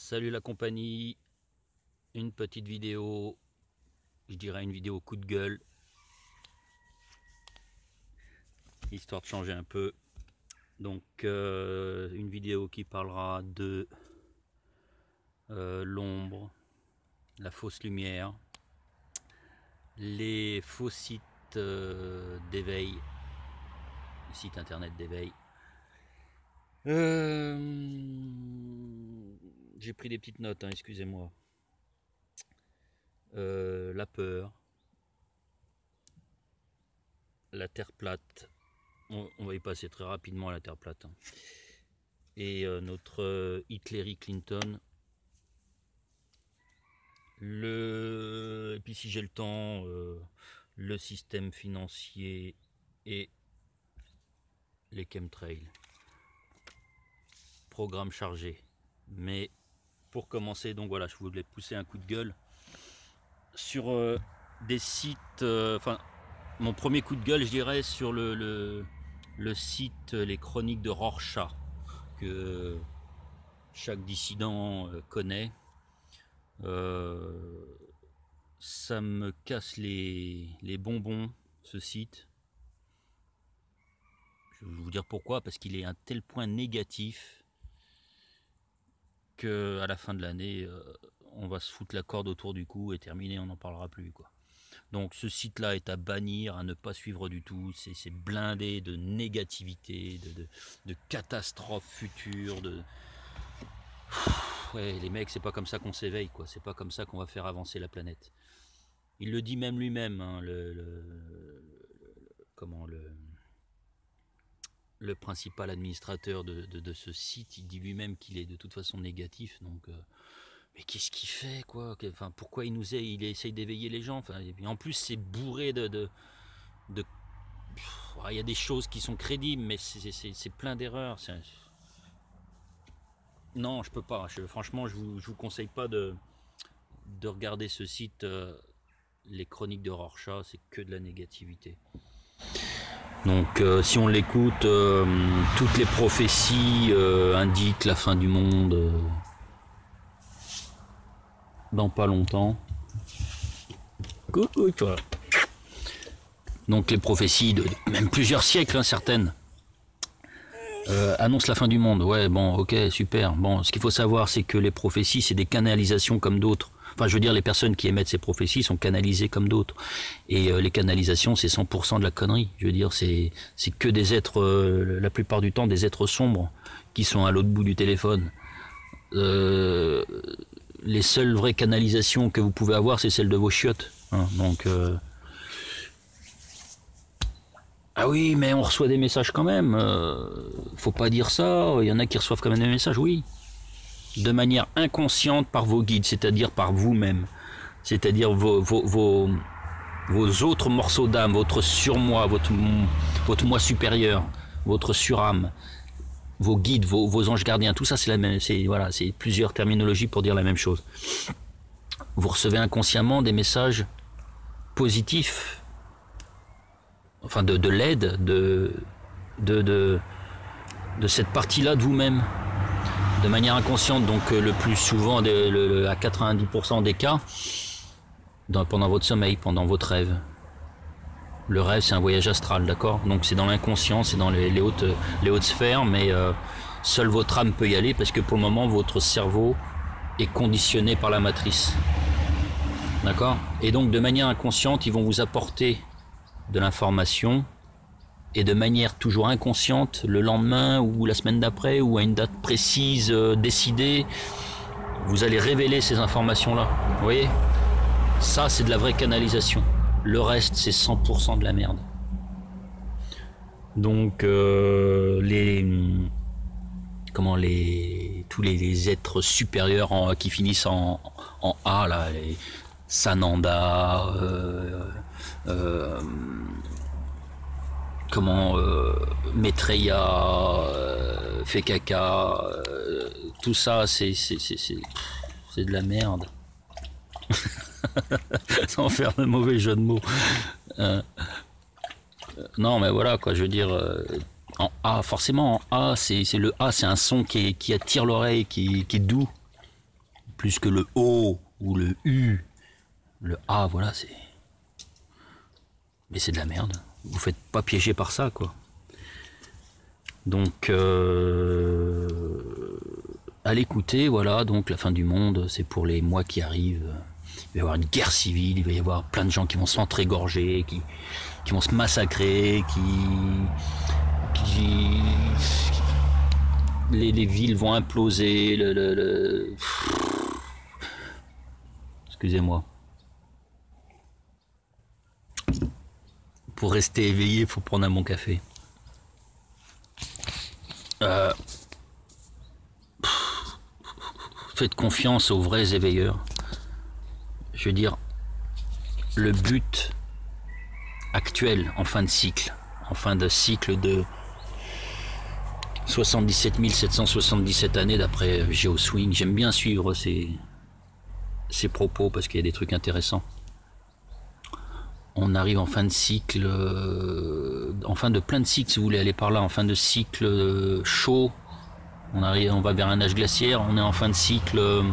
Salut la compagnie, une petite vidéo, je dirais une vidéo coup de gueule, histoire de changer un peu. Donc une vidéo qui parlera de l'ombre, la fausse lumière, les faux sites d'éveil, les sites internet d'éveil. J'ai pris des petites notes, hein, excusez-moi. La peur, la terre plate, on va y passer très rapidement à la terre plate, hein. Et notre Hillary Clinton. Et puis si j'ai le temps, le système financier et les chemtrails. Programme chargé. Mais pour commencer, donc voilà, je voulais pousser un coup de gueule sur des sites. Enfin, mon premier coup de gueule, je dirais, sur le site Les Chroniques de Rorschach, que chaque dissident connaît. Ça me casse les bonbons, ce site. Je vais vous dire pourquoi, parce qu'il est à un tel point négatif que à la fin de l'année, on va se foutre la corde autour du cou et terminé, on n'en parlera plus, quoi. Donc ce site-là est à bannir, à ne pas suivre du tout. C'est blindé de négativité, de catastrophes futures, ouais, les mecs, c'est pas comme ça qu'on s'éveille, quoi. C'est pas comme ça qu'on va faire avancer la planète. Il le dit même lui-même, hein, comment le principal administrateur de ce site, il dit lui-même qu'il est de toute façon négatif. Donc, mais qu'est-ce qu'il fait, quoi? Enfin, pourquoi il essaye d'éveiller les gens? Enfin, et puis en plus, c'est bourré de il y a des choses qui sont crédibles, mais c'est plein d'erreurs. Non, je peux pas. Franchement, je vous conseille pas de regarder ce site. Les Chroniques de Rorschach, c'est que de la négativité. Donc si on l'écoute, toutes les prophéties indiquent la fin du monde dans pas longtemps. Coucou, toi. Donc les prophéties de même plusieurs siècles, hein, certaines, annoncent la fin du monde. Ouais, bon, ok, super. Bon, ce qu'il faut savoir, c'est que les prophéties, c'est des canalisations comme d'autres. Enfin, je veux dire, les personnes qui émettent ces prophéties sont canalisées comme d'autres. Et les canalisations, c'est 100% de la connerie. Je veux dire, c'est que des êtres, la plupart du temps, des êtres sombres qui sont à l'autre bout du téléphone. Les seules vraies canalisations que vous pouvez avoir, c'est celles de vos chiottes, hein. Donc, ah oui, mais on reçoit des messages quand même. Faut pas dire ça. Il y en a qui reçoivent quand même des messages, oui. De manière inconsciente par vos guides, c'est-à-dire par vous-même. C'est-à-dire vos autres morceaux d'âme, votre surmoi, votre moi supérieur, votre surâme, vos guides, vos anges gardiens, tout ça c'est la même, voilà, c'est plusieurs terminologies pour dire la même chose. Vous recevez inconsciemment des messages positifs, enfin de l'aide, de cette partie-là de vous-même, de manière inconsciente, donc le plus souvent, à 90% des cas, pendant votre sommeil, pendant votre rêve. Le rêve, c'est un voyage astral, d'accord? Donc c'est dans l'inconscient, c'est dans les hautes sphères, mais seule votre âme peut y aller parce que pour le moment, votre cerveau est conditionné par la matrice. D'accord? Et donc de manière inconsciente, ils vont vous apporter de l'information et de manière toujours inconsciente, le lendemain ou la semaine d'après ou à une date précise, décidée, vous allez révéler ces informations-là. Vous voyez? Ça, c'est de la vraie canalisation. Le reste, c'est 100% de la merde. Donc, tous les êtres supérieurs qui finissent en A, là, les Sananda, Maitreya, Fekaka, tout ça, c'est de la merde. Sans faire de mauvais jeu de mots. Non, mais voilà, quoi, je veux dire, en A, forcément, en A, c'est le A, c'est un son qui attire l'oreille, qui est doux, plus que le O ou le U. Le A, voilà, c'est... Mais c'est de la merde. Vous faites pas piéger par ça, quoi. Donc, à l'écouter, voilà, donc la fin du monde, c'est pour les mois qui arrivent. Il va y avoir une guerre civile, il va y avoir plein de gens qui vont s'entrégorger, qui vont se massacrer, les villes vont imploser, excusez-moi. Pour rester éveillé, il faut prendre un bon café. Faites confiance aux vrais éveilleurs. Je veux dire, le but actuel en fin de cycle de 77 777 années d'après GeoSwing, j'aime bien suivre ces propos parce qu'il y a des trucs intéressants. On arrive en fin de cycle, en fin de plein de cycles, si vous voulez aller par là, en fin de cycle chaud. On va vers un âge glaciaire, on est en fin de cycle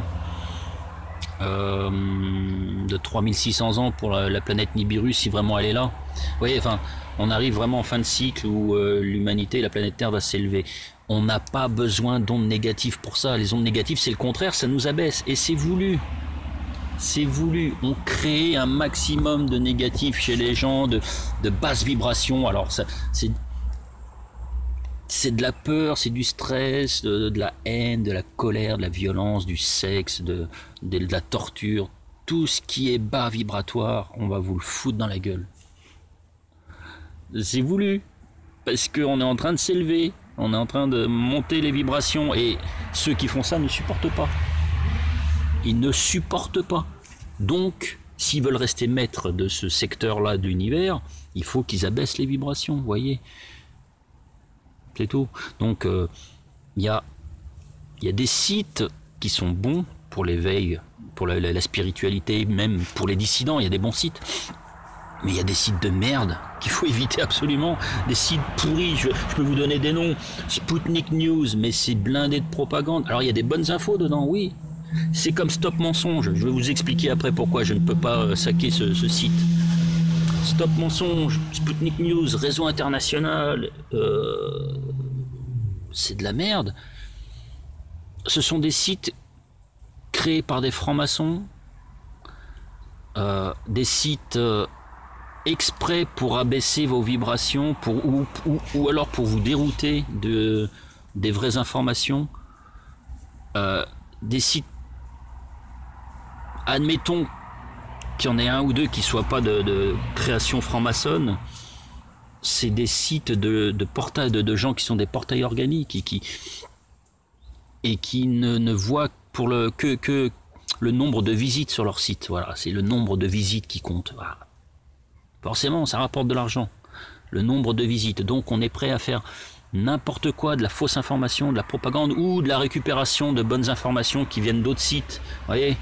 de 3600 ans pour la planète Nibiru, si vraiment elle est là. Vous voyez, enfin, on arrive vraiment en fin de cycle où l'humanité, la planète Terre va s'élever. On n'a pas besoin d'ondes négatives pour ça. Les ondes négatives, c'est le contraire, ça nous abaisse. Et c'est voulu. C'est voulu. On crée un maximum de négatifs chez les gens, de basses vibrations. Alors, c'est de la peur, c'est du stress, de la haine, de la colère, de la violence, du sexe, de la torture. Tout ce qui est bas vibratoire, on va vous le foutre dans la gueule. C'est voulu. Parce qu'on est en train de s'élever. On est en train de monter les vibrations. Et ceux qui font ça ne supportent pas. Ils ne supportent pas. Donc, s'ils veulent rester maîtres de ce secteur-là de l'univers, il faut qu'ils abaissent les vibrations, vous voyez. C'est tout. Donc, il y a des sites qui sont bons pour l'éveil, pour la spiritualité, même pour les dissidents, il y a des bons sites. Mais il y a des sites de merde qu'il faut éviter absolument. Des sites pourris, je peux vous donner des noms. Sputnik News, mais c'est blindé de propagande. Alors, il y a des bonnes infos dedans, oui. C'est comme Stop Mensonge. Je vais vous expliquer après pourquoi je ne peux pas saquer ce site. Stop Mensonge, Sputnik News, Réseau International, c'est de la merde. Ce sont des sites créés par des francs-maçons, des sites exprès pour abaisser vos vibrations, ou alors pour vous dérouter des vraies informations. Des sites, admettons qu'il y en ait un ou deux qui ne soient pas de création franc-maçonne, c'est des sites de portail, de gens qui sont des portails organiques et qui ne voient que le nombre de visites sur leur site. Voilà, c'est le nombre de visites qui compte. Voilà. Forcément, ça rapporte de l'argent. Le nombre de visites. Donc, on est prêt à faire n'importe quoi, de la fausse information, de la propagande ou de la récupération de bonnes informations qui viennent d'autres sites. Vous voyez ?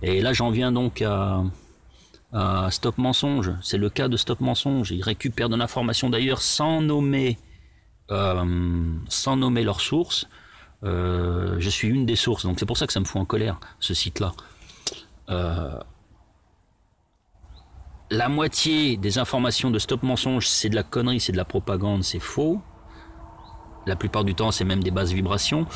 Et là, j'en viens donc à Stop Mensonge. C'est le cas de Stop Mensonge. Ils récupèrent de l'information d'ailleurs sans nommer leur source. Je suis une des sources, donc c'est pour ça que ça me fout en colère, ce site-là. La moitié des informations de Stop Mensonge, c'est de la connerie, c'est de la propagande, c'est faux. La plupart du temps, c'est même des basses vibrations.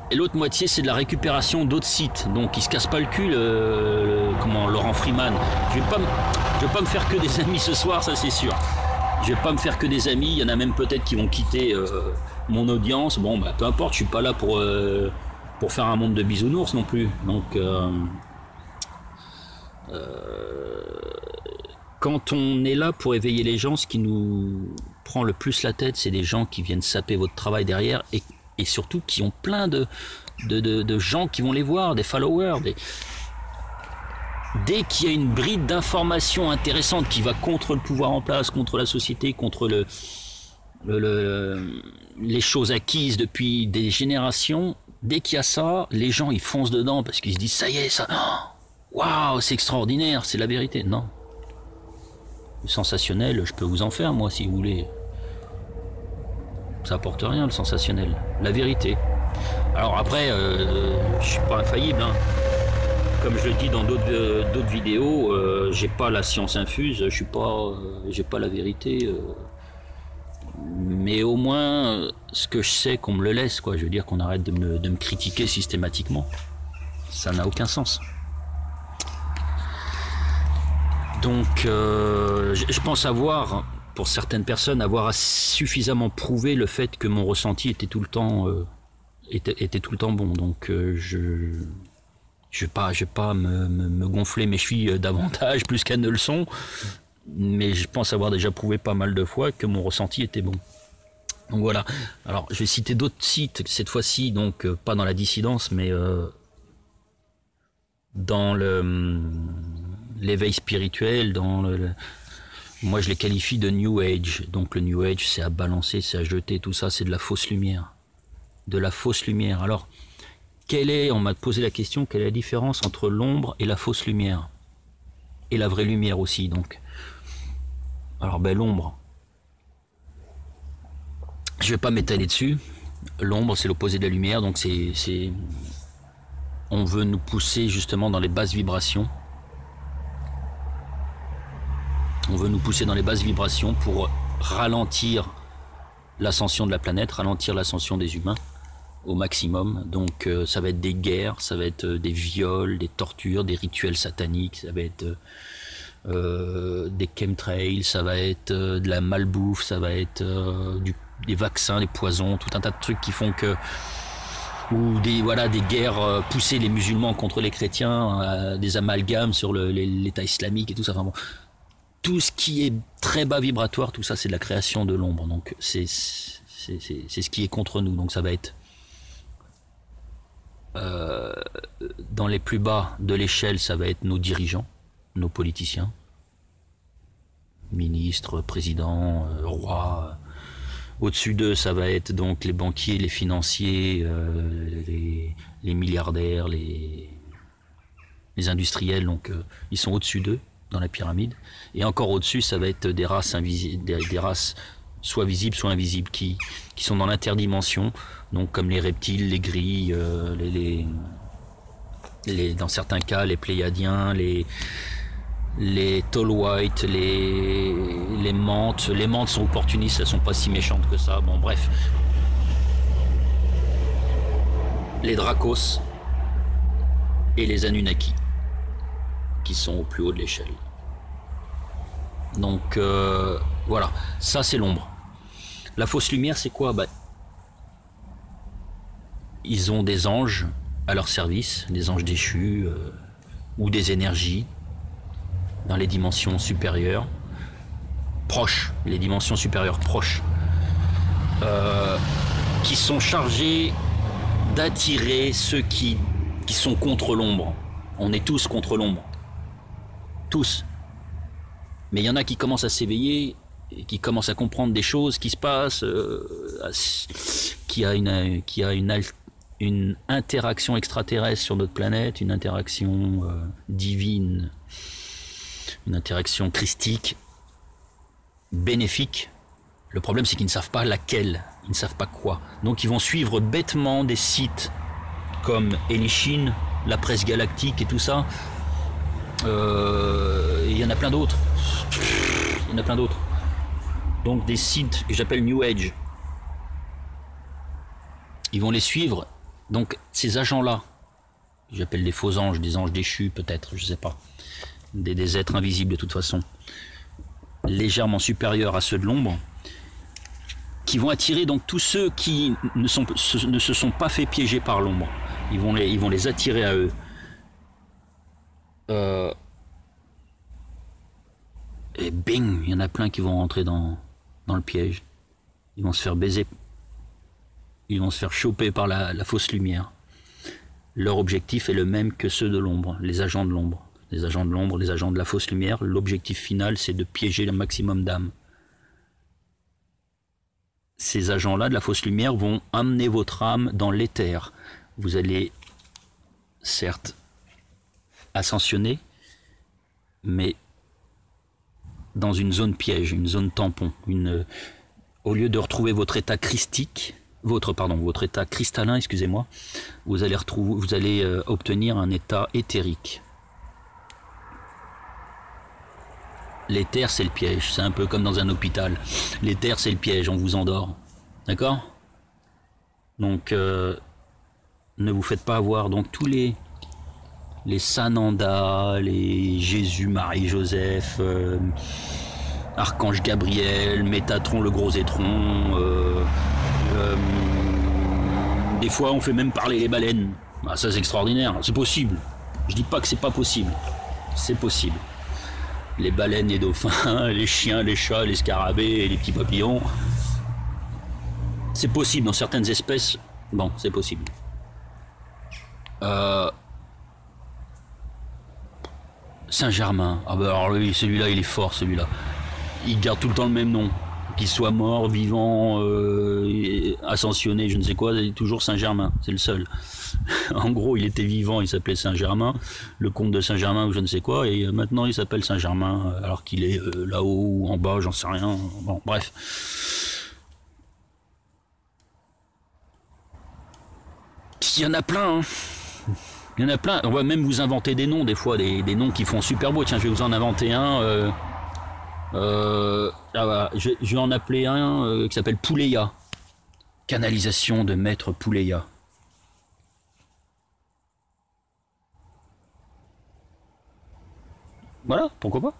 Et l'autre moitié, c'est de la récupération d'autres sites. Donc, il se casse pas le cul, Laurent Freeman. Je vais pas me faire que des amis ce soir, ça c'est sûr. Je vais pas me faire que des amis. Il y en a même peut-être qui vont quitter mon audience. Bon, bah, peu importe, je suis pas là pour faire un monde de bisounours non plus. Donc, quand on est là pour éveiller les gens, ce qui nous prend le plus la tête, c'est des gens qui viennent saper votre travail derrière et surtout qui ont plein de gens qui vont les voir, des followers. Dès qu'il y a une bride d'informations intéressantes qui va contre le pouvoir en place, contre la société, contre les choses acquises depuis des générations, dès qu'il y a ça, les gens ils foncent dedans parce qu'ils se disent ça y est, ça, waouh, c'est extraordinaire, c'est la vérité. Non. Le sensationnel, je peux vous en faire moi si vous voulez. Ça apporte rien le sensationnel. La vérité. Alors après, je suis pas infaillible, hein. Comme je le dis dans d'autres vidéos, j'ai pas la science infuse, je suis pas, j'ai pas la vérité. Mais au moins, ce que je sais, qu'on me le laisse, quoi. Je veux dire qu'on arrête de me critiquer systématiquement. Ça n'a aucun sens. Donc, je pense avoir, pour certaines personnes, avoir suffisamment prouvé le fait que mon ressenti était tout le temps, était tout le temps bon. Donc, je vais pas me gonfler mes chevilles davantage, plus qu'elles ne le sont. Mais je pense avoir déjà prouvé pas mal de fois que mon ressenti était bon. Donc voilà. Alors, je vais citer d'autres sites, cette fois-ci, donc pas dans la dissidence, mais dans l'éveil spirituel, moi je les qualifie de New Age. Donc le New Age, c'est à balancer, c'est à jeter, tout ça, c'est de la fausse lumière. De la fausse lumière. Alors, on m'a posé la question, quelle est la différence entre l'ombre et la fausse lumière? Et la vraie lumière aussi, donc. Alors, l'ombre. Je vais pas m'étaler dessus. L'ombre, c'est l'opposé de la lumière, donc on veut nous pousser justement dans les basses vibrations. On veut nous pousser dans les basses vibrations pour ralentir l'ascension de la planète, ralentir l'ascension des humains au maximum. Donc ça va être des guerres, ça va être des viols, des tortures, des rituels sataniques, ça va être des chemtrails, ça va être de la malbouffe, ça va être des vaccins, des poisons, tout un tas de trucs qui font que, ou des guerres, pousser les musulmans contre les chrétiens, des amalgames sur l'État islamique et tout ça. Enfin bon, tout ce qui est très bas vibratoire, tout ça c'est de la création de l'ombre. Donc c'est ce qui est contre nous. Donc ça va être dans les plus bas de l'échelle, ça va être nos dirigeants, nos politiciens, ministres, présidents, rois. Au-dessus d'eux, ça va être donc les banquiers, les financiers, les milliardaires, les industriels. Donc ils sont au-dessus d'eux dans la pyramide. Et encore au-dessus, ça va être des races invisibles, des races soit visibles, soit invisibles, qui sont dans l'interdimension. Donc comme les reptiles, les grilles, dans certains cas, les pléiadiens, les tall white, les mantes. Les mantes sont opportunistes, elles sont pas si méchantes que ça. Bon, bref. Les dracos et les Anunnaki, qui sont au plus haut de l'échelle. Donc, voilà. Ça, c'est l'ombre. La fausse lumière, c'est quoi? Ils ont des anges à leur service, des anges déchus, ou des énergies dans les dimensions supérieures, proches, les dimensions supérieures proches, qui sont chargés d'attirer ceux qui sont contre l'ombre. On est tous contre l'ombre. Tous. Mais il y en a qui commencent à s'éveiller, et qui commencent à comprendre des choses qui se passent, qui a une interaction extraterrestre sur notre planète, une interaction divine, une interaction christique, bénéfique. Le problème, c'est qu'ils ne savent pas laquelle, ils ne savent pas quoi. Donc ils vont suivre bêtement des sites comme Elichin, la presse galactique et tout ça. Il y en a plein d'autres. Il y en a plein d'autres. Donc des sites que j'appelle New Age. Ils vont les suivre. Donc ces agents-là, j'appelle des faux anges, des anges déchus peut-être, je sais pas. Des êtres invisibles de toute façon. Légèrement supérieurs à ceux de l'ombre. Qui vont attirer donc tous ceux qui ne se sont pas fait piéger par l'ombre. Ils vont les attirer à eux. Et bing, il y en a plein qui vont rentrer dans le piège. Ils vont se faire baiser. Ils vont se faire choper par la fausse lumière. Leur objectif est le même que ceux de l'ombre, les agents de l'ombre. Les agents de l'ombre, les agents de la fausse lumière. L'objectif final, c'est de piéger le maximum d'âmes. Ces agents-là de la fausse lumière vont amener votre âme dans l'éther. Vous allez, certes, ascensionner, mais dans une zone piège, une zone tampon. Au lieu de retrouver votre état christique, votre état cristallin, excusez-moi, vous allez obtenir un état éthérique. L'éther, c'est le piège. C'est un peu comme dans un hôpital. L'éther, c'est le piège. On vous endort. D'accord? Donc, ne vous faites pas avoir. Donc, tous les Sananda, les Jésus, Marie, Joseph, Archange Gabriel, Métatron, le gros étron. Des fois, on fait même parler les baleines. Ah, ça, c'est extraordinaire. C'est possible. Je dis pas que c'est pas possible. C'est possible. Les baleines, les dauphins, les chiens, les chats, les scarabées et les petits papillons. C'est possible dans certaines espèces. Bon, c'est possible. Saint-Germain. Ah bah alors lui, celui-là, il est fort, celui-là. Il garde tout le temps le même nom. Qu'il soit mort, vivant, ascensionné, je ne sais quoi, il est toujours Saint-Germain. C'est le seul. En gros, il était vivant, il s'appelait Saint-Germain, le comte de Saint-Germain ou je ne sais quoi, et maintenant il s'appelle Saint-Germain, alors qu'il est là-haut ou en bas, j'en sais rien. Bon, bref. Il y en a plein, hein. Il y en a plein. On va même vous inventer des noms, des fois, des noms qui font super beau. Tiens, je vais vous en inventer un. Voilà. Je vais en appeler un qui s'appelle Pouleya. Canalisation de Maître Pouleya. Voilà, pourquoi pas.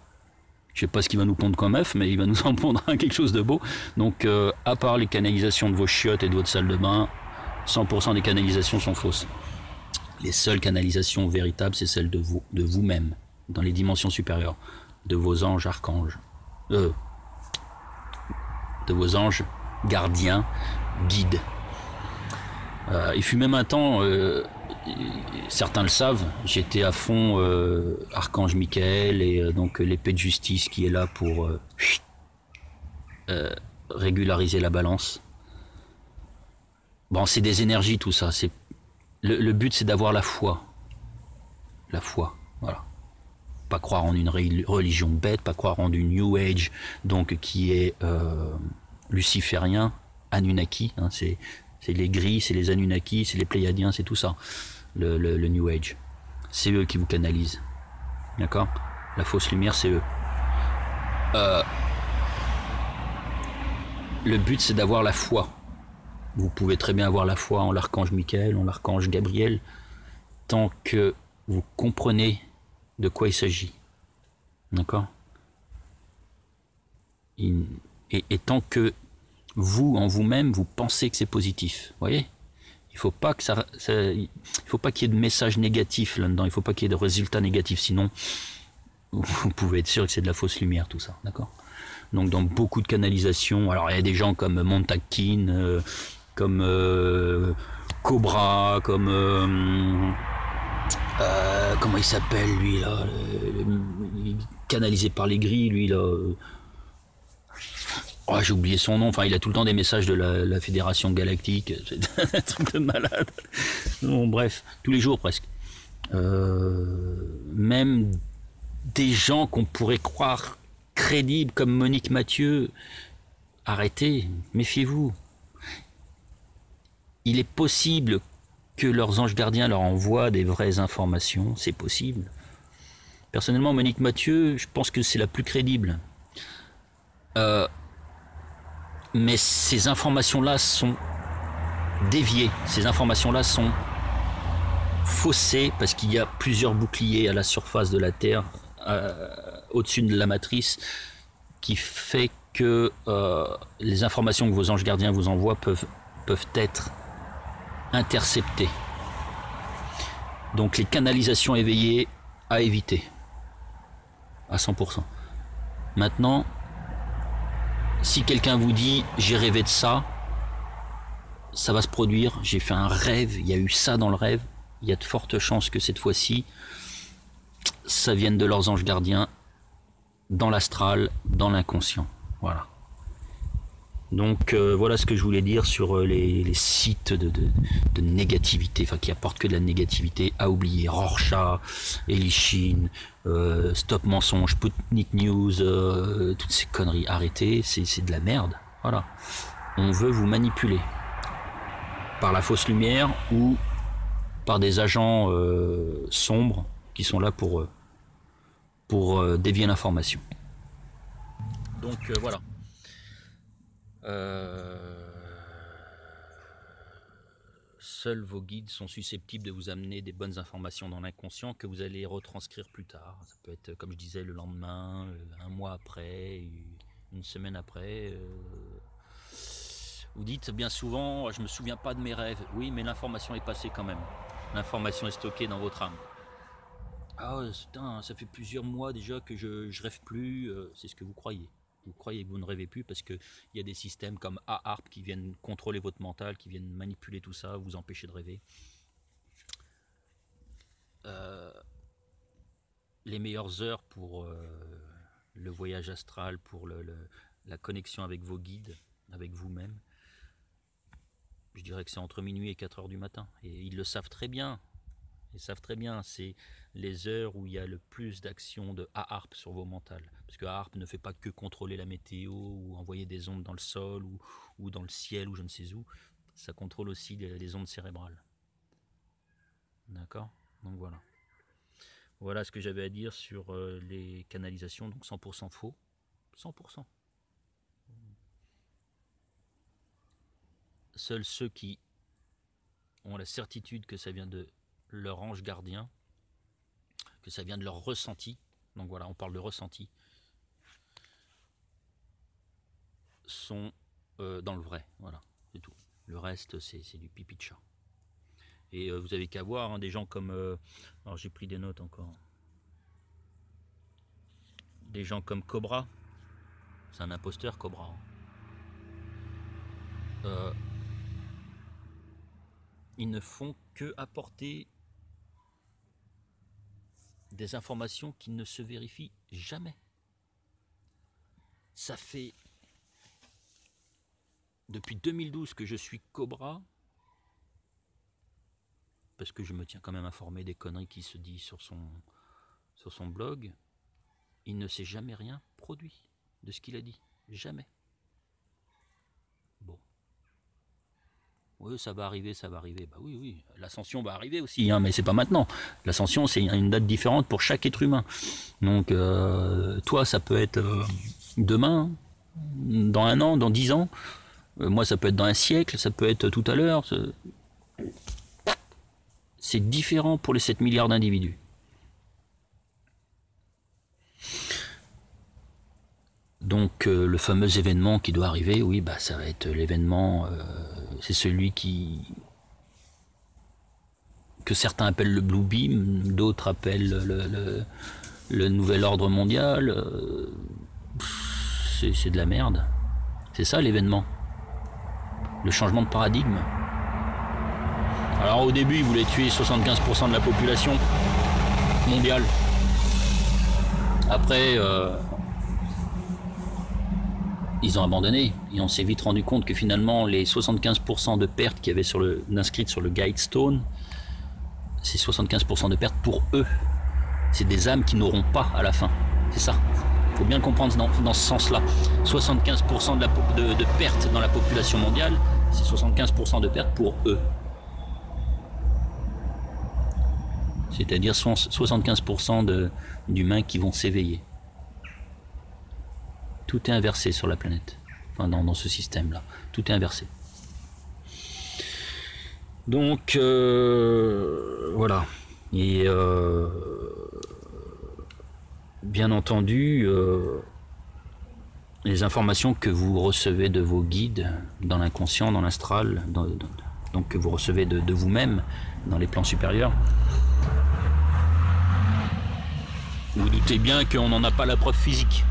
Je sais pas ce qu'il va nous pondre comme œuf, mais il va nous en pondre quelque chose de beau. Donc, à part les canalisations de vos chiottes et de votre salle de bain, 100% des canalisations sont fausses. Les seules canalisations véritables, c'est celles de vous-même, dans les dimensions supérieures, de vos anges archanges, de vos anges gardiens, guides. Il fut même un temps, certains le savent, j'étais à fond archange Michael et donc l'épée de justice qui est là pour régulariser la balance. Bon, c'est des énergies tout ça. C'est le but, c'est d'avoir la foi. La foi, voilà. Pas croire en une religion bête, pas croire en du New Age, donc qui est luciférien, Anunnaki. Hein, c'est les gris, c'est les Anunnaki, c'est les Pléiadiens, c'est tout ça. Le New Age. C'est eux qui vous canalisent. D'accord? La fausse lumière, c'est eux. Le but, c'est d'avoir la foi. Vous pouvez très bien avoir la foi en l'archange Michael, en l'archange Gabriel, tant que vous comprenez de quoi il s'agit. D'accord? Et tant que vous, en vous-même, vous pensez que c'est positif. Vous voyez? Il faut pas que il faut pas qu'il y ait de messages négatifs là-dedans, il ne faut pas qu'il y ait de résultats négatifs, sinon vous pouvez être sûr que c'est de la fausse lumière tout ça. D'accord? Donc dans beaucoup de canalisations, alors il y a des gens comme Montakin, comme Cobra, comme comment il s'appelle lui là, canalisé par les gris lui là. Oh, j'ai oublié son nom. Enfin, il a tout le temps des messages de la Fédération Galactique. C'est un truc de malade. Bon, bref, tous les jours presque. Même des gens qu'on pourrait croire crédibles comme Monique Mathieu, arrêtez, méfiez-vous. Il est possible que leurs anges gardiens leur envoient des vraies informations, c'est possible. Personnellement, Monique Mathieu, je pense que c'est la plus crédible. Mais ces informations-là sont déviées, ces informations-là sont faussées parce qu'il y a plusieurs boucliers à la surface de la Terre, au-dessus de la matrice, qui fait que les informations que vos anges gardiens vous envoient peuvent être interceptées. Donc les canalisations éveillées à éviter, à 100%. Maintenant, si quelqu'un vous dit « j'ai rêvé de ça », ça va se produire. J'ai fait un rêve, il y a eu ça dans le rêve. Il y a de fortes chances que cette fois-ci, ça vienne de leurs anges gardiens, dans l'astral, dans l'inconscient. Voilà. Donc voilà ce que je voulais dire sur les sites de négativité, enfin qui apportent que de la négativité à oublier. Rorschach, Elichin, Stop Mensonge, Sputnik News, toutes ces conneries, arrêtez, c'est de la merde. Voilà. On veut vous manipuler. par la fausse lumière ou par des agents sombres qui sont là pour dévier l'information. Donc voilà. Seuls vos guides sont susceptibles de vous amener des bonnes informations dans l'inconscient que vous allez retranscrire plus tard. Ça peut être, comme je disais, le lendemain, un mois après, une semaine après. Vous dites bien souvent, je me souviens pas de mes rêves. Oui, mais l'information est passée quand même. L'information est stockée dans votre âme. Ah putain, ça fait plusieurs mois déjà que je rêve plus. C'est ce que vous croyez. Vous croyez que vous ne rêvez plus parce qu'il y a des systèmes comme AARP qui viennent contrôler votre mental, qui viennent manipuler tout ça, vous empêcher de rêver. Les meilleures heures pour le voyage astral, pour la connexion avec vos guides, avec vous-même, je dirais que c'est entre minuit et 4 heures du matin. Et ils le savent très bien. Ils savent très bien, c'est les heures où il y a le plus d'action de AARP sur vos mentales. Parce que AARP ne fait pas que contrôler la météo ou envoyer des ondes dans le sol ou dans le ciel ou je ne sais où. Ça contrôle aussi les ondes cérébrales. D'accord? Donc voilà. Voilà ce que j'avais à dire sur les canalisations, donc 100% faux. 100%. Seuls ceux qui ont la certitude que ça vient de leur ange gardien, que ça vient de leur ressenti, donc voilà, on parle de ressenti, sont dans le vrai, voilà, c'est tout. Le reste, c'est du pipi de chat. Et vous avez qu'à voir, hein, des gens comme... alors j'ai pris des notes encore. Des gens comme Cobra, c'est un imposteur, Cobra. Ils ne font que apporter des informations qui ne se vérifient jamais. Ça fait depuis 2012 que je suis Cobra, parce que je me tiens quand même informé des conneries qui se disent sur son blog. Il ne s'est jamais rien produit de ce qu'il a dit. Jamais. Bon. Oui, ça va arriver, ça va arriver. Bah oui, oui. L'ascension va arriver aussi, hein, mais c'est pas maintenant. L'ascension, c'est une date différente pour chaque être humain. Donc, toi, ça peut être demain, dans 1 an, dans 10 ans. Moi, ça peut être dans 1 siècle, ça peut être tout à l'heure. C'est différent pour les 7 milliards d'individus. Donc le fameux événement qui doit arriver, oui, bah ça va être l'événement, c'est celui que certains appellent le Blue Beam, d'autres appellent le nouvel ordre mondial. C'est de la merde. C'est ça l'événement. Le changement de paradigme. Alors au début, ils voulaient tuer 75% de la population mondiale. Après, ils ont abandonné. Et on s'est vite rendu compte que finalement, les 75% de pertes qu'il y avait inscrites sur le Guidestone, c'est 75% de pertes pour eux. C'est des âmes qui n'auront pas à la fin. C'est ça. Il faut bien comprendre dans ce sens-là. 75% de pertes dans la population mondiale, c'est 75% de pertes pour eux. C'est-à-dire 75% d'humains qui vont s'éveiller. Tout est inversé sur la planète. Enfin, dans ce système-là. Tout est inversé. Donc, voilà. Et bien entendu, les informations que vous recevez de vos guides, dans l'inconscient, dans l'astral, donc que vous recevez de vous-même, dans les plans supérieurs, vous doutez bien qu'on n'en a pas la preuve physique.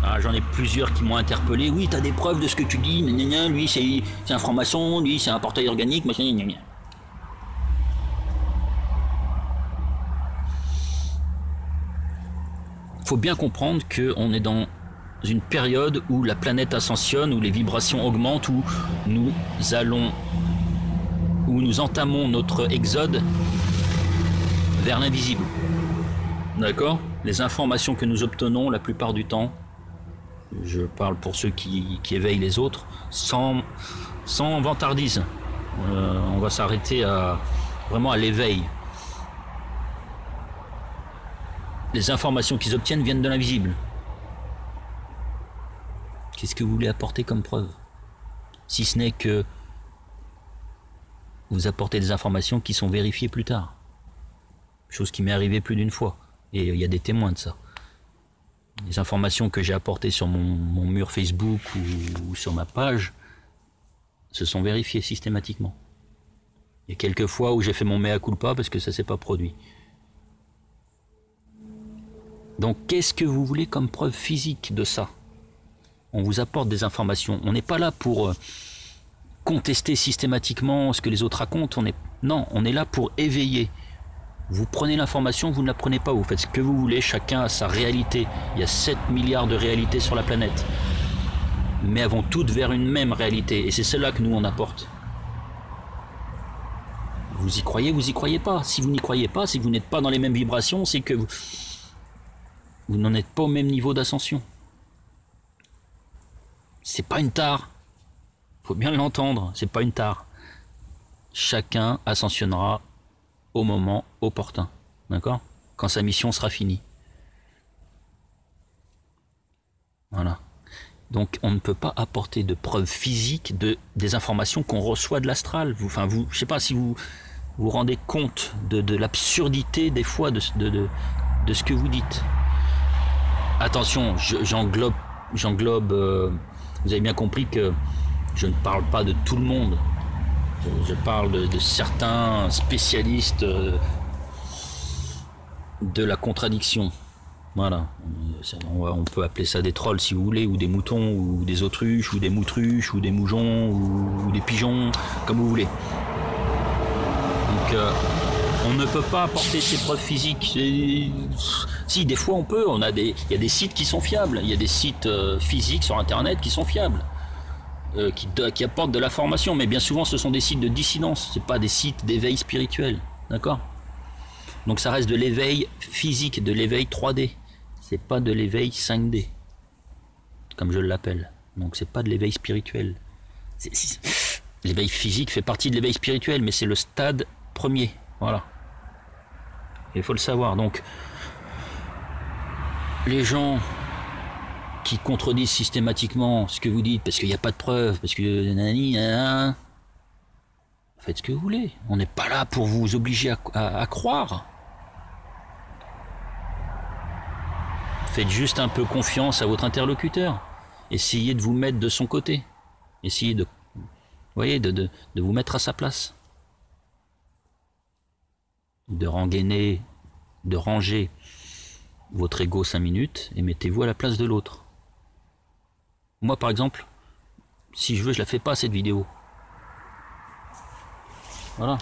Ah, j'en ai plusieurs qui m'ont interpellé. Oui, t'as des preuves de ce que tu dis. Lui, c'est un franc-maçon. Lui, c'est un portail organique. Machin. Faut bien comprendre qu'on est dans une période où la planète ascensionne, où les vibrations augmentent, où nous entamons notre exode vers l'invisible. D'accord ? Les informations que nous obtenons la plupart du temps, je parle pour ceux qui éveillent les autres, sans vantardise. On va s'arrêter vraiment à l'éveil. Les informations qu'ils obtiennent viennent de l'invisible. Qu'est-ce que vous voulez apporter comme preuve? Si ce n'est que vous apportez des informations qui sont vérifiées plus tard. Chose qui m'est arrivée plus d'une fois. Et il y a des témoins de ça. Les informations que j'ai apportées sur mon mur Facebook ou sur ma page se sont vérifiées systématiquement. Il y a quelques fois où j'ai fait mon mea culpa parce que ça s'est pas produit. Donc qu'est-ce que vous voulez comme preuve physique de ça? On vous apporte des informations. On n'est pas là pour contester systématiquement ce que les autres racontent. Non, on est là pour éveiller. Vous prenez l'information, vous ne la prenez pas, vous faites ce que vous voulez, chacun a sa réalité. Il y a 7 milliards de réalités sur la planète. Mais elles vont toutes vers une même réalité. Et c'est celle-là que nous on apporte. Vous y croyez pas. Si vous n'y croyez pas, si vous n'êtes pas dans les mêmes vibrations, c'est que vous n'en êtes pas au même niveau d'ascension. C'est pas une tare. Faut bien l'entendre, c'est pas une tare. Chacun ascensionnera au moment opportun, d'accord? Quand sa mission sera finie. Voilà. Donc on ne peut pas apporter de preuves physiques des informations qu'on reçoit de l'astral. Je sais pas si vous vous rendez compte de l'absurdité des fois de ce que vous dites. Attention, j'englobe, vous avez bien compris que je ne parle pas de tout le monde. Je parle de certains spécialistes de la contradiction. Voilà. On peut appeler ça des trolls si vous voulez, ou des moutons, ou des autruches, ou des moutruches, ou des moujons, ou des pigeons, comme vous voulez. Donc, on ne peut pas apporter ces preuves physiques. Si, des fois on peut. Il y a des sites qui sont fiables. Il y a des sites physiques sur Internet qui sont fiables. Qui apportent de l'information, mais bien souvent ce sont des sites de dissidence, c'est pas des sites d'éveil spirituel, d'accord? Donc ça reste de l'éveil physique, de l'éveil 3D, c'est pas de l'éveil 5D, comme je l'appelle. Donc c'est pas de l'éveil spirituel. L'éveil physique fait partie de l'éveil spirituel, mais c'est le stade premier, voilà. Il faut le savoir. Donc les gens qui contredisent systématiquement ce que vous dites parce qu'il n'y a pas de preuves, parce que nanani, faites ce que vous voulez. On n'est pas là pour vous obliger à croire. Faites juste un peu confiance à votre interlocuteur. Essayez de vous mettre de son côté. Essayez de vous mettre à sa place. De ranger votre ego 5 minutes et mettez-vous à la place de l'autre. Moi, par exemple, si je veux, je la fais pas, cette vidéo. Voilà.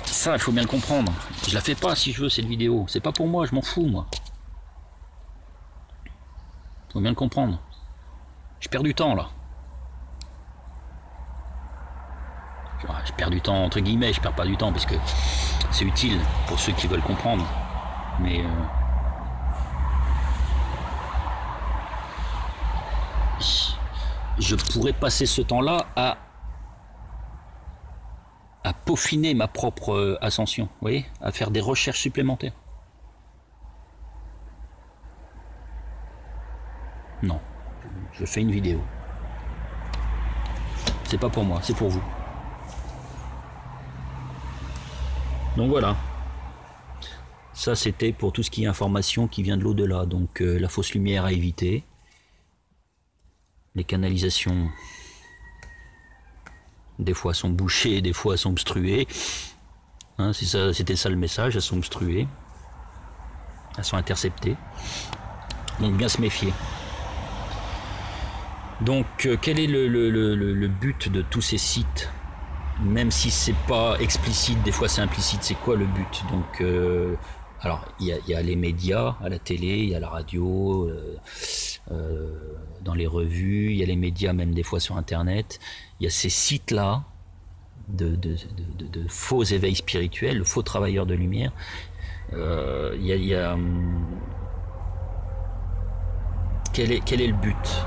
Ça, il faut bien le comprendre. Je la fais pas si je veux, cette vidéo. C'est pas pour moi, je m'en fous, moi. Il faut bien le comprendre. Je perds du temps, là. Je perds du temps, entre guillemets, je perds pas du temps, parce que c'est utile pour ceux qui veulent comprendre. Mais... je pourrais passer ce temps-là à peaufiner ma propre ascension, vous voyez, à faire des recherches supplémentaires. Non, je fais une vidéo. C'est pas pour moi, c'est pour vous. Donc voilà. Ça, c'était pour tout ce qui est information qui vient de l'au-delà. Donc la fausse lumière à éviter. Les canalisations, des fois sont bouchées, des fois sont obstruées. Hein, c'était ça le message, elles sont obstruées. Elles sont interceptées. Donc bien se méfier. Donc quel est le but de tous ces sites? Même si c'est pas explicite, des fois c'est implicite, c'est quoi le but? Donc alors il y a les médias, à la télé, il y a la radio, dans les revues, il y a les médias même des fois sur internet, il y a ces sites là de faux éveils spirituels, de faux travailleurs de lumière. Quel est le but?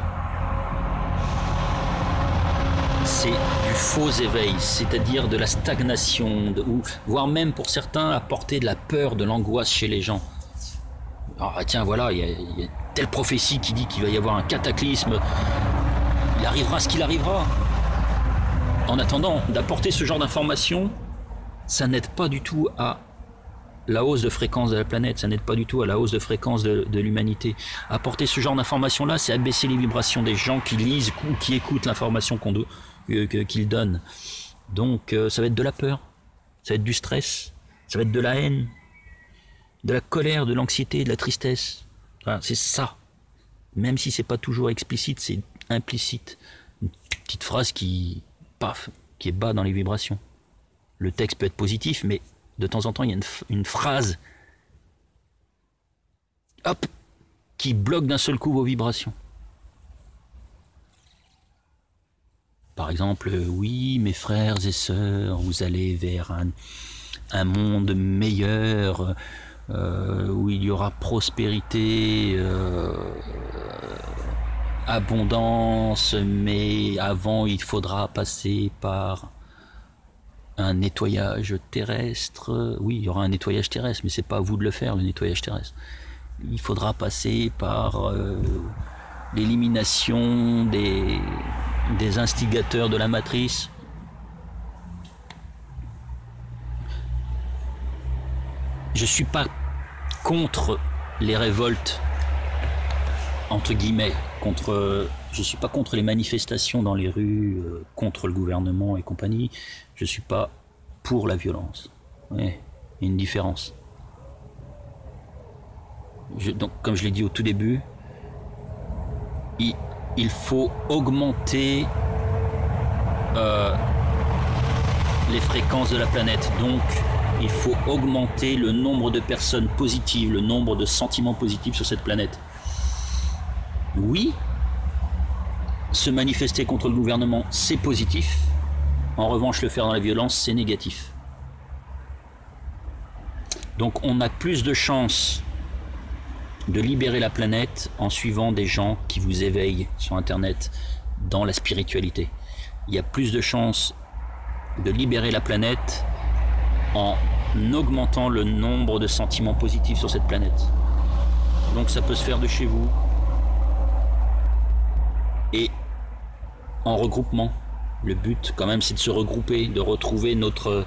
c'est du faux éveil, c'est-à-dire de la stagnation, ou voire même pour certains apporter de la peur, de l'angoisse chez les gens. Alors, tiens, voilà, il y a telle prophétie qui dit qu'il va y avoir un cataclysme. Il arrivera ce qu'il arrivera. En attendant, d'apporter ce genre d'informations, ça n'aide pas du tout à la hausse de fréquence de la planète, ça n'aide pas du tout à la hausse de fréquence de l'humanité. Apporter ce genre d'informations-là, c'est abaisser les vibrations des gens qui lisent ou qui écoutent l'information qu'ils donnent. Donc ça va être de la peur, ça va être du stress, ça va être de la haine, de la colère, de l'anxiété, de la tristesse. Enfin, c'est ça. Même si c'est pas toujours explicite, c'est implicite. Une petite phrase qui est bas dans les vibrations. Le texte peut être positif, mais de temps en temps, il y a une phrase qui bloque d'un seul coup vos vibrations. Par exemple, oui, mes frères et sœurs, vous allez vers un monde meilleur, où il y aura prospérité, abondance, mais avant il faudra passer par un nettoyage terrestre. Oui, il y aura un nettoyage terrestre, mais c'est pas à vous de le faire, le nettoyage terrestre. Il faudra passer par l'élimination des instigateurs de la matrice. Je suis pas contre les révoltes, entre guillemets, je suis pas contre les manifestations dans les rues, contre le gouvernement et compagnie. Je suis pas pour la violence. Ouais, il y a une différence. Donc, comme je l'ai dit au tout début, il faut augmenter les fréquences de la planète. Donc, il faut augmenter le nombre de personnes positives, le nombre de sentiments positifs sur cette planète. Oui, se manifester contre le gouvernement, c'est positif. En revanche, le faire dans la violence, c'est négatif. Donc on a plus de chances de libérer la planète en suivant des gens qui vous éveillent sur Internet dans la spiritualité. Il y a plus de chances de libérer la planète en augmentant le nombre de sentiments positifs sur cette planète. Donc ça peut se faire de chez vous. Et en regroupement. Le but, quand même, c'est de se regrouper, de retrouver notre